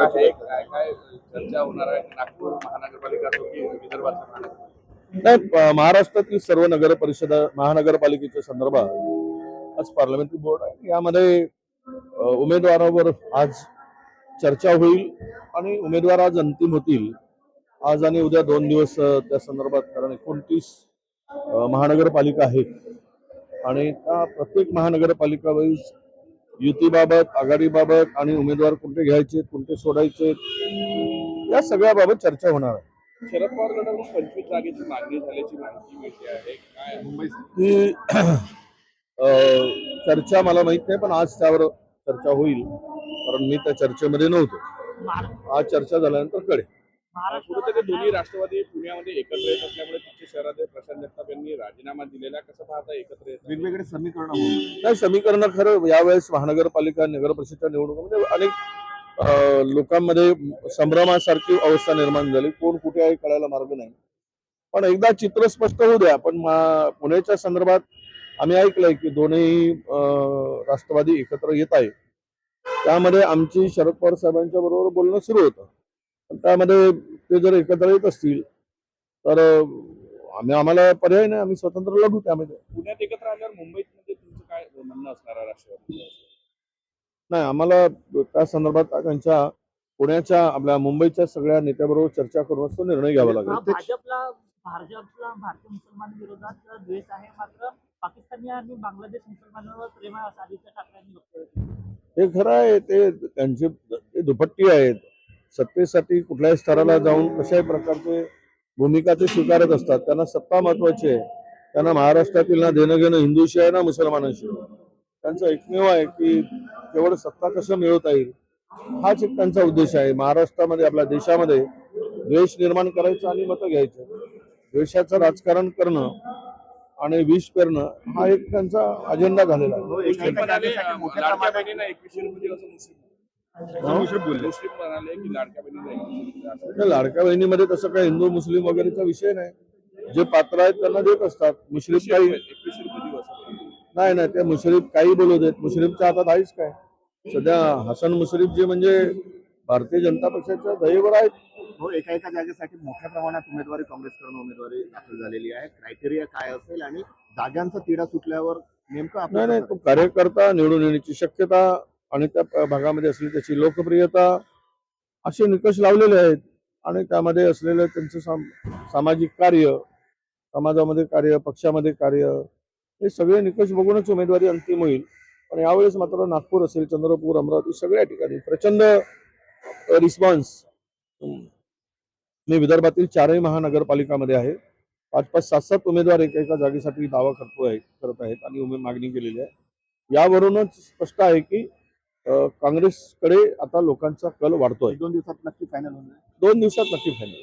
आहे काय काय चर्चा होणार आहे नागपूर महानगरपालिका असो की विदर्भाचं महानगर नाही, महाराष्ट्रातील सर्व नगर परिषदा महानगरपालिकेच्या संदर्भात आज पार्लमेंटरी बोर्ड आहे. यामध्ये उमेदवारावर आज चर्चा होईल आणि उमेदवार आज अंतिम होतील. आज आणि उद्या 2 दिवस त्या संदर्भात, कारण 29 महानगरपालिका आहेत आणि त्या प्रत्येक महानगरपालिका वाईज युतीबाबत, आघाडीबाबत आणि उमेदवार कोणते घ्यायचे, कोणते सोडायचे, या सगळ्याबाबत चर्चा होणार आहे. शरद पवार गटाकडून 25 जागेची मागणी झाल्याची माहिती मिळते आहे काय मुंबई ही चर्चा मला माहित नाही, पण आज त्यावर चर्चा होईल, कारण मी त्या चर्चेमध्ये नव्हतो. आज चर्चा झाल्यानंतर कळेल. कुठेतरी दोन्ही राष्ट्रवादी पुण्यामध्ये एकत्र येत असल्यामुळे तिथे शहरातील प्रशांत जगताप यांनी राजीनामा दिलेला कसं पाहता एकत्र येत वेगवेगळे समीकरण होऊन नाही, समीकरण खरं यावेळेस महानगरपालिका नगर परिषदच्या निवडणुकीमध्ये अनेक लोकांमध्ये संभ्रमासारखी अवस्था निर्माण झाली. कोण कुठे आहे कळायला मार्ग नाही. पण एकदा चित्र स्पष्ट होऊ द्या. पण पुण्याच्या संदर्भात आम्ही ऐकलंय की दोन्ही राष्ट्रवादी एकत्र येत आहे. त्यामध्ये आमची शरद पवार साहेबांच्या बरोबर बोलणं सुरू होतं. पण त्यामध्ये ते जर एकत्र येत असतील तर आम्हाला पर्याय नाही, आम्ही स्वतंत्र लढू त्यामध्ये. पुण्यात एकत्र आल्यावर मुंबईत मध्ये तुमचं काय म्हणणं असणार आहे राष्ट्रवादी? नाही, आम्हाला त्या संदर्भात त्यांच्या पुण्याच्या आपल्या मुंबईच्या सगळ्या नेत्याबरोबर चर्चा करूनच तो निर्णय घ्यावा लागेल. भाजपला भारतीय मुसलमान विरोधात द्वेष आहे, मात्र पाकिस्तानी आणि बांगलादेश मुसलमानांवर प्रेम आहे असं आदित्य ठाकरेंनी वक्तव्य केलं. हे खरं आहे. ते दुपट्टी आहेत. सत्तेसाठी कुठल्याही स्तराला जाऊन कशाही प्रकारचे भूमिका ते स्वीकारत असतात. त्यांना सत्ता महत्वाची आहे. त्यांना महाराष्ट्रातील ना देणं घेणं हिंदूशी आहे ना मुसलमानांशी. त्यांचं एकमेव आहे की केवळ सत्ता कसं मिळवता येईल, हाच एक त्यांचा उद्देश आहे. महाराष्ट्रामध्ये, आपल्या देशामध्ये द्वेष निर्माण करायचं आणि मतं घ्यायचं, द्वेषाचं राजकारण करणं आणि विष पेरणं हा एक त्यांचा अजेंडा झालेला आहे. मुस्लिम म्हणाले लाडक्या बहिणींना 2100 रुपये दिले असं मुस्लिम म्हणाले की लाडक्या बहिणींना 2100 रुपये. त्या लाडक्या बहिणीमध्ये तसं काही हिंदू मुस्लिम वगैरेचा विषय नाही. जे पात्र आहेत त्यांना देत असतात. मुश्रीफ काही 2100 रुपये दिवस नाही, ते मुश्रीफ काही बोलू देत. मुश्रीफच्या हातात आहेच काय. सध्या हसन मुश्रीफ जे म्हणजे भारतीय जनता पक्षाच्या दयेवर आहेत. एका जागेसाठी मोठ्या प्रमाणात उमेदवारी काँग्रेसकडून उमेदवारी दाखल झालेली आहे. क्रायटेरिया काय असेल आणि जागांचा तिढा सुटल्यावर नेमकं नाही, तो कार्यकर्ता निवडून येण्याची शक्यता आणि त्या भागामध्ये असलेली त्याची लोकप्रियता असे निकष लावलेले आहेत आणि त्यामध्ये असलेलं त्यांचं सामाजिक कार्य, समाजामध्ये कार्य, पक्षामध्ये कार्य, हे सगळे निकष बघूनच उमेदवारी अंतिम होईल. पण यावेळेस मात्र नागपूर असेल, चंद्रपूर, अमरावती सगळ्या ठिकाणी प्रचंड रिस्पॉन्स. मी विदर्भातील 4ही महानगरपालिकामध्ये आहे. 5-5, 7-7 उमेदवार एका जागेसाठी दावा करत आहेत आणि मागणी केलेली आहे. यावरूनच स्पष्ट आहे की काँग्रेसकडे आता लोकांचा कल वाढतोय. 2 दिवसात नक्की फायनल होणार. 2 दिवसात नक्की फायनल.